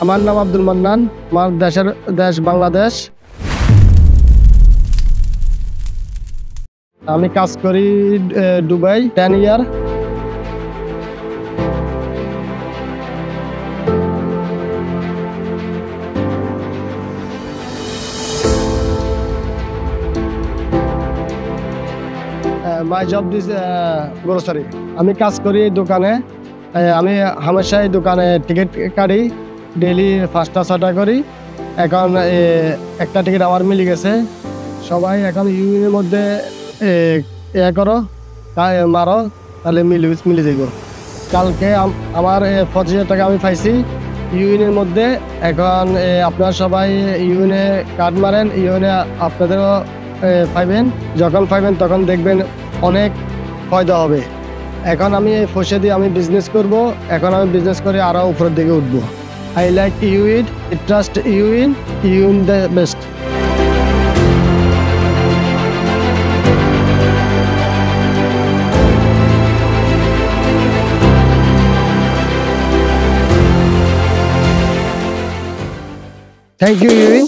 আমার নাম আব্দুল মান্নান, আমার দেশ বাংলাদেশ। আমি কাজ করি Dubai 10 year. My job this grocery. আমি কাজ করি দোকানে। আমি হামেশাই দোকানে টিকিট কাটি, ডেইলি 5টা 6টা করি। এখন একটা টিকিট আমার মিলে গেছে। সবাই এখন ইউনিয়নের মধ্যে করো, মারো, তাহলে মিলে যাইব। কালকে আমার 25,000 টাকা আমি পাইছি ইউনিয়নের মধ্যে। এখন আপনারা সবাই ইউনিয়নে কার্ড মারেন, ইউনিয়নে আপনাদেরও পাইবেন। যখন পাইবেন তখন দেখবেন অনেক ফায়দা হবে। এখন আমি এই পয়সা দিয়ে আমি বিজনেস করব। এখন আমি বিজনেস করে আরও উপরের দিকে উঠবো। আই লাইক ইউইন, ট্রাস্ট ইউইন দ্য বেস্ট। Thank you ইউইন।